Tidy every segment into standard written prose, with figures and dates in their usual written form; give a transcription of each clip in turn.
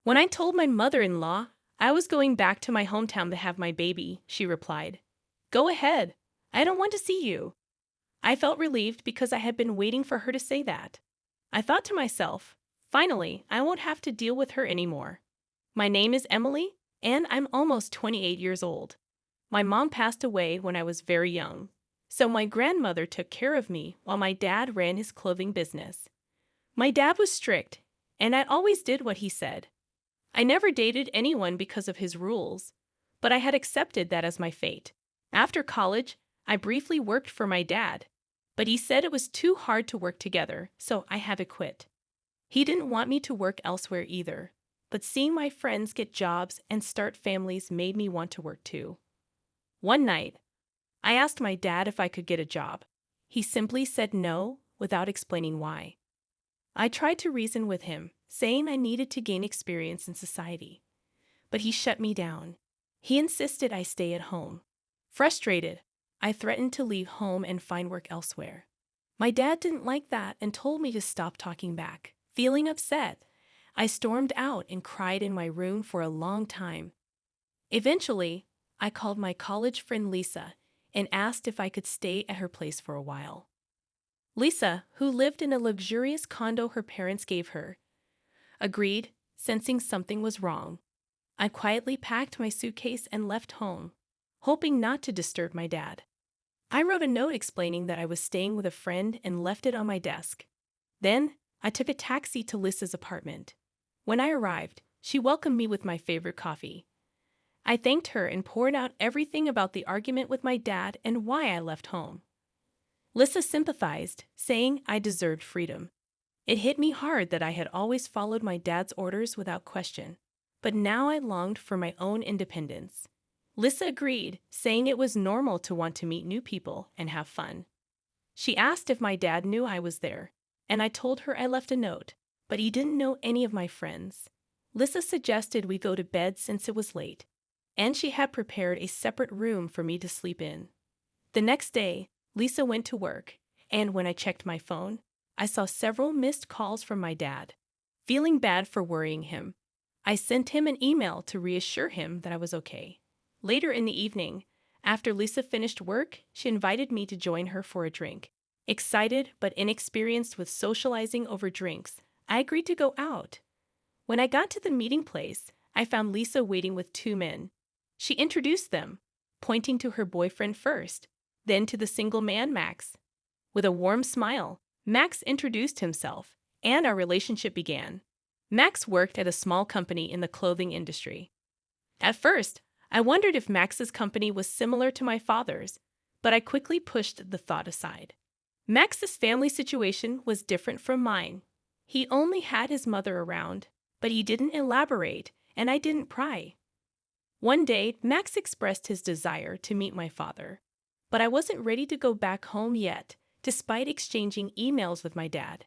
When I told my mother-in-law I was going back to my hometown to have my baby, she replied, "Go ahead. I don't want to see you." I felt relieved because I had been waiting for her to say that. I thought to myself, finally, I won't have to deal with her anymore. My name is Emily, and I'm almost 28 years old. My mom passed away when I was very young, so my grandmother took care of me while my dad ran his clothing business. My dad was strict, and I always did what he said. I never dated anyone because of his rules, but I had accepted that as my fate. After college, I briefly worked for my dad, but he said it was too hard to work together, so I had to quit. He didn't want me to work elsewhere either, but seeing my friends get jobs and start families made me want to work too. One night, I asked my dad if I could get a job. He simply said no without explaining why. I tried to reason with him, saying I needed to gain experience in society, but he shut me down. He insisted I stay at home. Frustrated, I threatened to leave home and find work elsewhere. My dad didn't like that and told me to stop talking back. Feeling upset, I stormed out and cried in my room for a long time. Eventually, I called my college friend Lisa and asked if I could stay at her place for a while. Lisa, who lived in a luxurious condo her parents gave her, agreed, sensing something was wrong. I quietly packed my suitcase and left home, hoping not to disturb my dad. I wrote a note explaining that I was staying with a friend and left it on my desk. Then, I took a taxi to Lisa's apartment. When I arrived, she welcomed me with my favorite coffee. I thanked her and poured out everything about the argument with my dad and why I left home. Lisa sympathized, saying I deserved freedom. It hit me hard that I had always followed my dad's orders without question, but now I longed for my own independence. Lisa agreed, saying it was normal to want to meet new people and have fun. She asked if my dad knew I was there, and I told her I left a note, but he didn't know any of my friends. Lisa suggested we go to bed since it was late, and she had prepared a separate room for me to sleep in. The next day, Lisa went to work, and when I checked my phone, I saw several missed calls from my dad. Feeling bad for worrying him, I sent him an email to reassure him that I was okay. Later in the evening, after Lisa finished work, she invited me to join her for a drink. Excited but inexperienced with socializing over drinks, I agreed to go out. When I got to the meeting place, I found Lisa waiting with two men. She introduced them, pointing to her boyfriend first, then to the single man, Max. With a warm smile, Max introduced himself, and our relationship began. Max worked at a small company in the clothing industry. At first, I wondered if Max's company was similar to my father's, but I quickly pushed the thought aside. Max's family situation was different from mine. He only had his mother around, but he didn't elaborate, and I didn't pry. One day, Max expressed his desire to meet my father, but I wasn't ready to go back home yet, despite exchanging emails with my dad.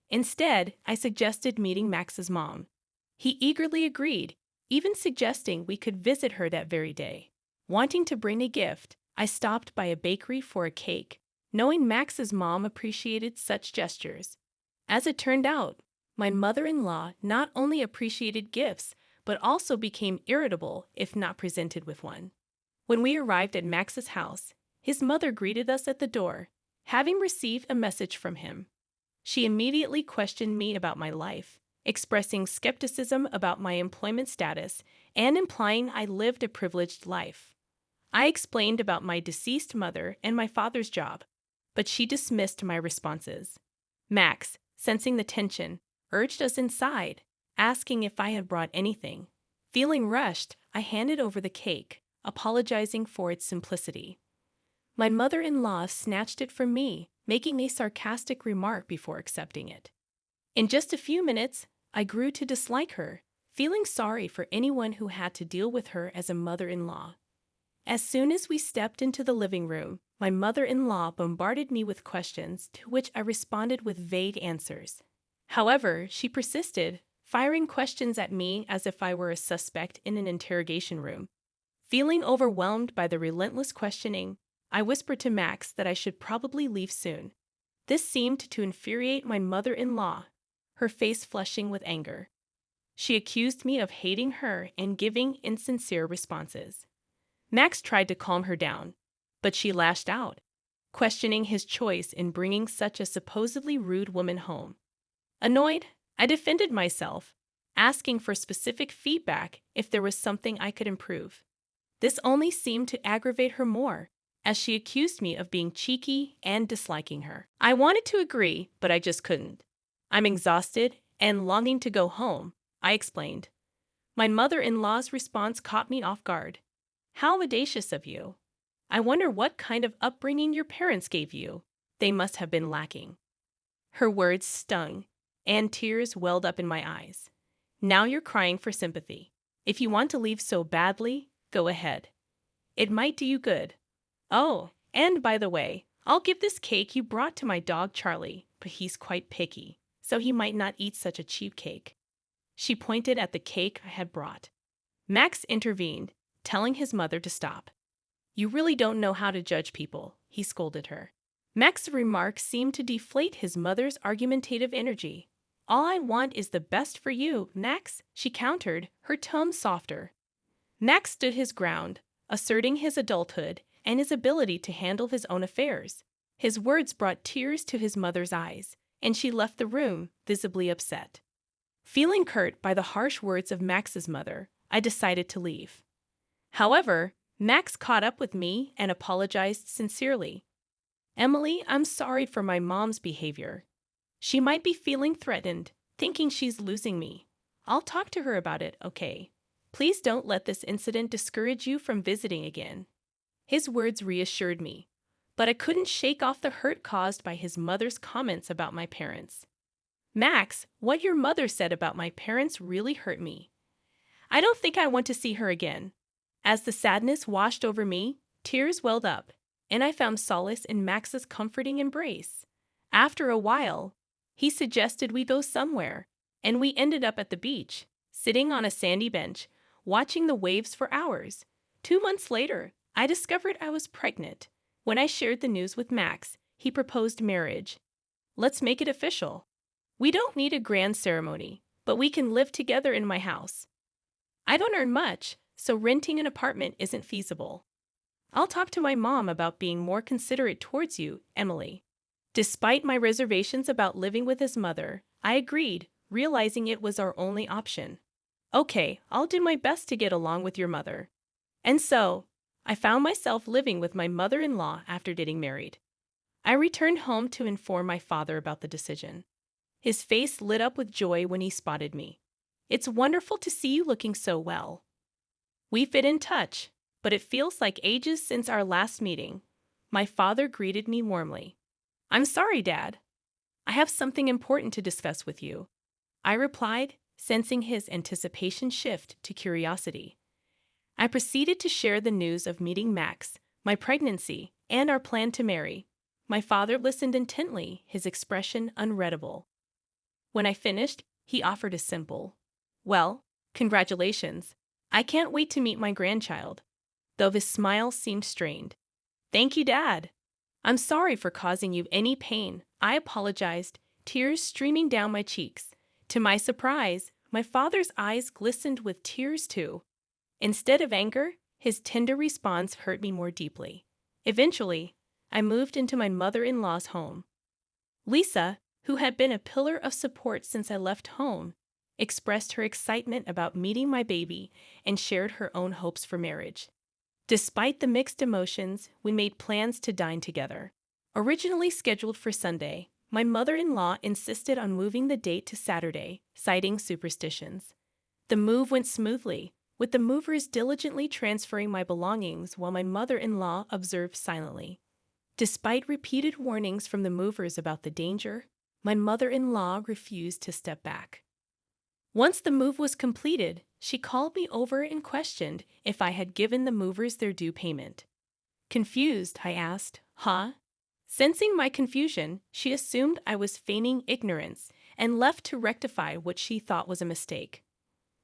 Instead, I suggested meeting Max's mom. He eagerly agreed, even suggesting we could visit her that very day. Wanting to bring a gift, I stopped by a bakery for a cake, knowing Max's mom appreciated such gestures. As it turned out, my mother-in-law not only appreciated gifts, but also became irritable if not presented with one. When we arrived at Max's house, his mother greeted us at the door, having received a message from him. She immediately questioned me about my life, expressing skepticism about my employment status and implying I lived a privileged life. I explained about my deceased mother and my father's job, but she dismissed my responses. Max, sensing the tension, urged us inside, asking if I had brought anything. Feeling rushed, I handed over the cake, apologizing for its simplicity. My mother-in-law snatched it from me, making a sarcastic remark before accepting it. In just a few minutes, I grew to dislike her, feeling sorry for anyone who had to deal with her as a mother-in-law. As soon as we stepped into the living room, my mother-in-law bombarded me with questions to which I responded with vague answers. However, she persisted, firing questions at me as if I were a suspect in an interrogation room. Feeling overwhelmed by the relentless questioning, I whispered to Max that I should probably leave soon. This seemed to infuriate my mother-in-law, her face flushing with anger. She accused me of hating her and giving insincere responses. Max tried to calm her down, but she lashed out, questioning his choice in bringing such a supposedly rude woman home. Annoyed, I defended myself, asking for specific feedback if there was something I could improve. This only seemed to aggravate her more, as she accused me of being cheeky and disliking her. I wanted to agree, but I just couldn't. I'm exhausted and longing to go home, I explained. My mother-in-law's response caught me off guard. How audacious of you. I wonder what kind of upbringing your parents gave you. They must have been lacking. Her words stung, and tears welled up in my eyes. Now you're crying for sympathy. If you want to leave so badly, go ahead. It might do you good. Oh, and by the way, I'll give this cake you brought to my dog Charlie, but he's quite picky, so he might not eat such a cheap cake. She pointed at the cake I had brought. Max intervened, telling his mother to stop. You really don't know how to judge people, he scolded her. Max's remarks seemed to deflate his mother's argumentative energy. All I want is the best for you, Max, she countered, her tone softer. Max stood his ground, asserting his adulthood and his ability to handle his own affairs. His words brought tears to his mother's eyes, and she left the room, visibly upset. Feeling hurt by the harsh words of Max's mother, I decided to leave. However, Max caught up with me and apologized sincerely. Emily, I'm sorry for my mom's behavior. She might be feeling threatened, thinking she's losing me. I'll talk to her about it, okay? Please don't let this incident discourage you from visiting again. His words reassured me, but I couldn't shake off the hurt caused by his mother's comments about my parents. Max, what your mother said about my parents really hurt me. I don't think I want to see her again. As the sadness washed over me, tears welled up, and I found solace in Max's comforting embrace. After a while, he suggested we go somewhere, and we ended up at the beach, sitting on a sandy bench, watching the waves for hours. 2 months later, I discovered I was pregnant. When I shared the news with Max, he proposed marriage. Let's make it official. We don't need a grand ceremony, but we can live together in my house. I don't earn much, so renting an apartment isn't feasible. I'll talk to my mom about being more considerate towards you, Emily. Despite my reservations about living with his mother, I agreed, realizing it was our only option. Okay, I'll do my best to get along with your mother. And so, I found myself living with my mother-in-law after getting married. I returned home to inform my father about the decision. His face lit up with joy when he spotted me. It's wonderful to see you looking so well. We've been in touch, but it feels like ages since our last meeting. My father greeted me warmly. I'm sorry, Dad. I have something important to discuss with you, I replied, sensing his anticipation shift to curiosity. I proceeded to share the news of meeting Max, my pregnancy, and our plan to marry. My father listened intently, his expression unreadable. When I finished, he offered a simple, "Well, congratulations. I can't wait to meet my grandchild," though his smile seemed strained. "Thank you, Dad. I'm sorry for causing you any pain," I apologized, tears streaming down my cheeks. To my surprise, my father's eyes glistened with tears too. Instead of anger, his tender response hurt me more deeply. Eventually, I moved into my mother-in-law's home. Lisa, who had been a pillar of support since I left home, expressed her excitement about meeting my baby and shared her own hopes for marriage. Despite the mixed emotions, we made plans to dine together. Originally scheduled for Sunday, my mother-in-law insisted on moving the date to Saturday, citing superstitions. The move went smoothly, with the movers diligently transferring my belongings while my mother-in-law observed silently. Despite repeated warnings from the movers about the danger, my mother-in-law refused to step back. Once the move was completed, she called me over and questioned if I had given the movers their due payment. Confused, I asked, "Huh?" Sensing my confusion, she assumed I was feigning ignorance and left to rectify what she thought was a mistake.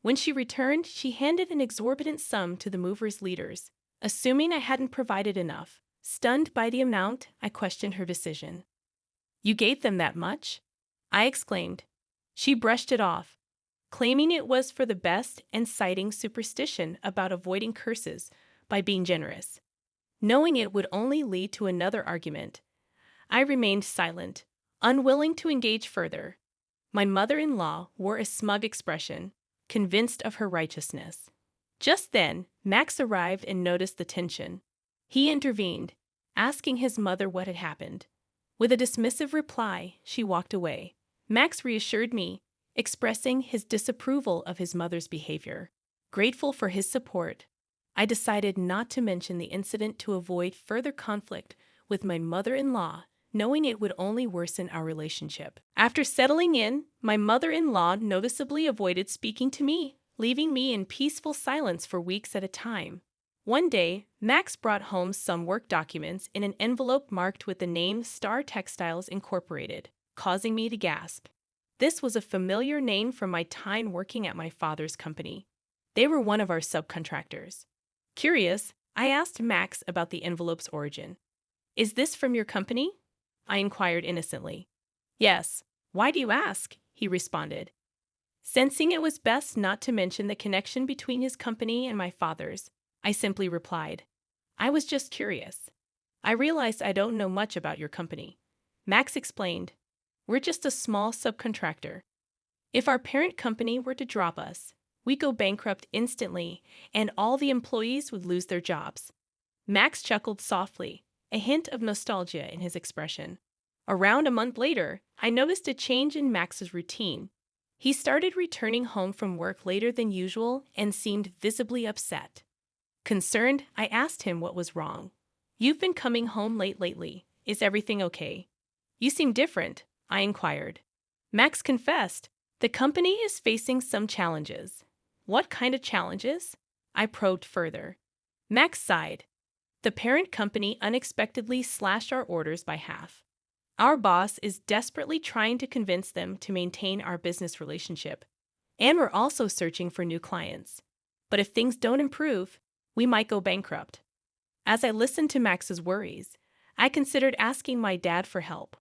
When she returned, she handed an exorbitant sum to the movers' leaders, assuming I hadn't provided enough. Stunned by the amount, I questioned her decision. "You gave them that much?" I exclaimed. She brushed it off. claiming it was for the best and citing superstition about avoiding curses by being generous. Knowing it would only lead to another argument, I remained silent, unwilling to engage further. My mother-in-law wore a smug expression, convinced of her righteousness. Just then, Max arrived and noticed the tension. He intervened, asking his mother what had happened. With a dismissive reply, she walked away. Max reassured me, expressing his disapproval of his mother's behavior. Grateful for his support, I decided not to mention the incident to avoid further conflict with my mother-in-law, knowing it would only worsen our relationship. After settling in, my mother-in-law noticeably avoided speaking to me, leaving me in peaceful silence for weeks at a time. One day, Max brought home some work documents in an envelope marked with the name Star Textiles Incorporated, causing me to gasp. This was a familiar name from my time working at my father's company. They were one of our subcontractors. Curious, I asked Max about the envelope's origin. "Is this from your company?" I inquired innocently. "Yes. Why do you ask?" he responded. Sensing it was best not to mention the connection between his company and my father's, I simply replied, "I was just curious. I realized I don't know much about your company." Max explained, "We're just a small subcontractor. If our parent company were to drop us, we'd go bankrupt instantly, and all the employees would lose their jobs." Max chuckled softly, a hint of nostalgia in his expression. Around a month later, I noticed a change in Max's routine. He started returning home from work later than usual and seemed visibly upset. Concerned, I asked him what was wrong. "You've been coming home late lately. Is everything okay?" "You seem different," I inquired. Max confessed, "The company is facing some challenges." "What kind of challenges?" I probed further. Max sighed. "The parent company unexpectedly slashed our orders by half. Our boss is desperately trying to convince them to maintain our business relationship. And we're also searching for new clients. But if things don't improve, we might go bankrupt." As I listened to Max's worries, I considered asking my dad for help.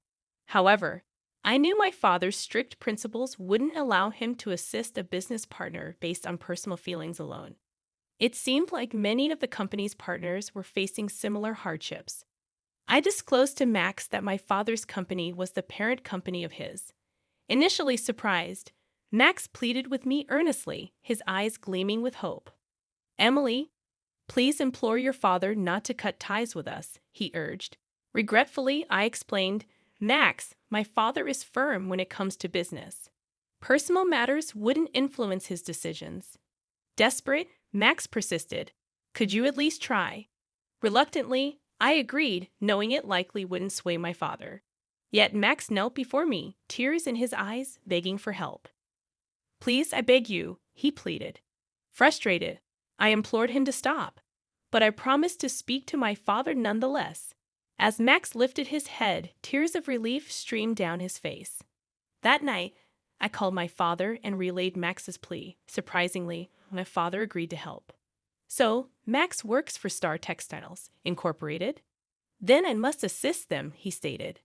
However, I knew my father's strict principles wouldn't allow him to assist a business partner based on personal feelings alone. It seemed like many of the company's partners were facing similar hardships. I disclosed to Max that my father's company was the parent company of his. Initially surprised, Max pleaded with me earnestly, his eyes gleaming with hope. "Emily, please implore your father not to cut ties with us," he urged. Regretfully, I explained, "Max, my father is firm when it comes to business. Personal matters wouldn't influence his decisions." Desperate, Max persisted. "Could you at least try?" Reluctantly, I agreed, knowing it likely wouldn't sway my father. Yet Max knelt before me, tears in his eyes, begging for help. "Please, I beg you," he pleaded. Frustrated, I implored him to stop, but I promised to speak to my father nonetheless. As Max lifted his head, tears of relief streamed down his face. That night, I called my father and relayed Max's plea. Surprisingly, my father agreed to help. "So, Max works for Star Textiles Incorporated? Then I must assist them," he stated.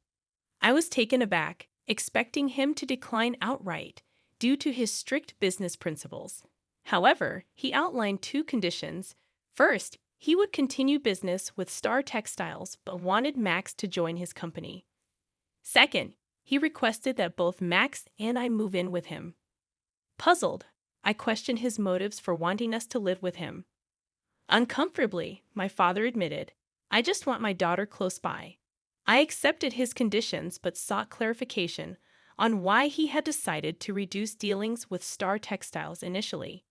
I was taken aback, expecting him to decline outright due to his strict business principles. However, he outlined two conditions. First, he would continue business with Star Textiles but wanted Max to join his company. Second, he requested that both Max and I move in with him. Puzzled, I questioned his motives for wanting us to live with him. Uncomfortably, my father admitted, "I just want my daughter close by." I accepted his conditions but sought clarification on why he had decided to reduce dealings with Star Textiles initially.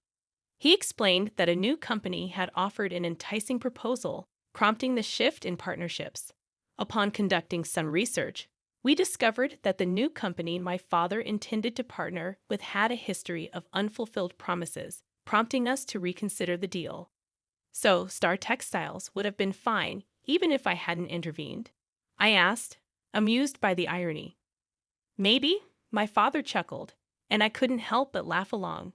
He explained that a new company had offered an enticing proposal, prompting the shift in partnerships. Upon conducting some research, we discovered that the new company my father intended to partner with had a history of unfulfilled promises, prompting us to reconsider the deal. So, Star Textiles would have been fine even if I hadn't intervened? I asked, amused by the irony. "Maybe," my father chuckled, and I couldn't help but laugh along.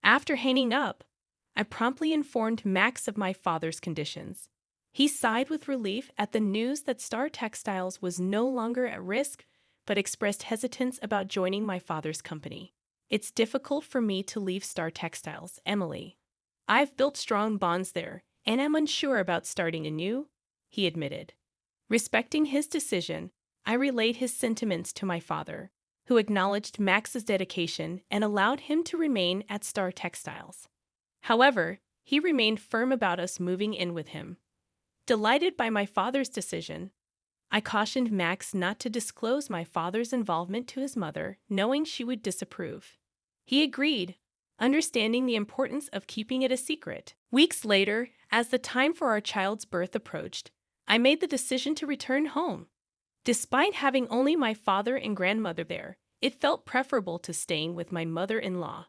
After hanging up, I promptly informed Max of my father's conditions. He sighed with relief at the news that Star Textiles was no longer at risk, but expressed hesitance about joining my father's company. It's difficult for me to leave Star Textiles, Emily. I've built strong bonds there, and am unsure about starting anew, he admitted. Respecting his decision, I relayed his sentiments to my father, who acknowledged Max's dedication and allowed him to remain at Star Textiles. However, he remained firm about us moving in with him. Delighted by my father's decision, I cautioned Max not to disclose my father's involvement to his mother, knowing she would disapprove. He agreed, understanding the importance of keeping it a secret. Weeks later, as the time for our child's birth approached, I made the decision to return home. Despite having only my father and grandmother there, it felt preferable to staying with my mother-in-law.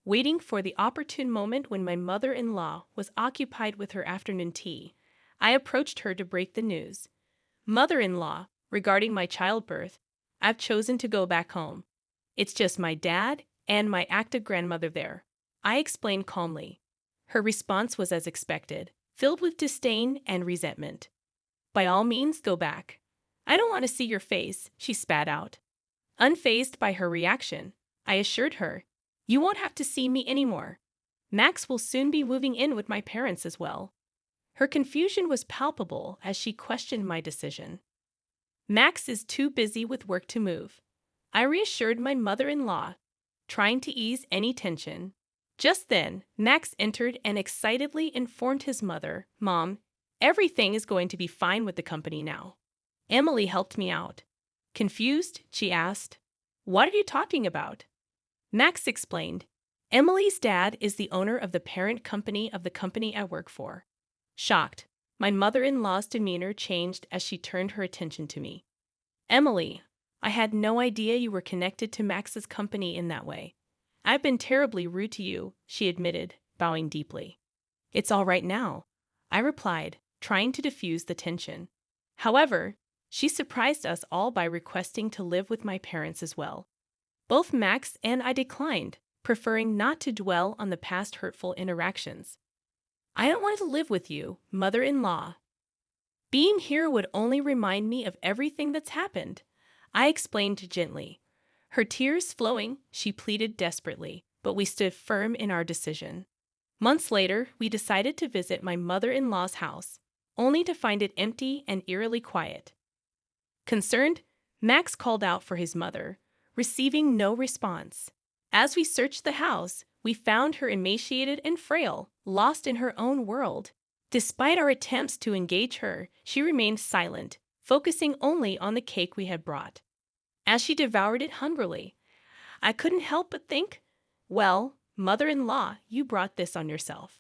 Waiting for the opportune moment when my mother-in-law was occupied with her afternoon tea, I approached her to break the news. Mother-in-law, regarding my childbirth, I've chosen to go back home. It's just my dad and my active grandmother there, I explained calmly. Her response was as expected, filled with disdain and resentment. By all means, go back. I don't want to see your face, she spat out. Unfazed by her reaction, I assured her, you won't have to see me anymore. Max will soon be moving in with my parents as well. Her confusion was palpable as she questioned my decision. Max is too busy with work to move, I reassured my mother-in-law, trying to ease any tension. Just then, Max entered and excitedly informed his mother, Mom, everything is going to be fine with the company now. Emily helped me out. Confused, she asked, What are you talking about? Max explained, Emily's dad is the owner of the parent company of the company I work for. Shocked, my mother-in-law's demeanor changed as she turned her attention to me. Emily, I had no idea you were connected to Max's company in that way. I've been terribly rude to you, she admitted, bowing deeply. It's all right now, I replied, trying to diffuse the tension. However, she surprised us all by requesting to live with my parents as well. Both Max and I declined, preferring not to dwell on the past hurtful interactions. I don't want to live with you, mother-in-law. Being here would only remind me of everything that's happened, I explained gently. Her tears flowing, she pleaded desperately, but we stood firm in our decision. Months later, we decided to visit my mother-in-law's house, only to find it empty and eerily quiet. Concerned, Max called out for his mother, receiving no response. As we searched the house, we found her emaciated and frail, lost in her own world. Despite our attempts to engage her, she remained silent, focusing only on the cake we had brought. As she devoured it hungrily, I couldn't help but think, well, mother-in-law, you brought this on yourself.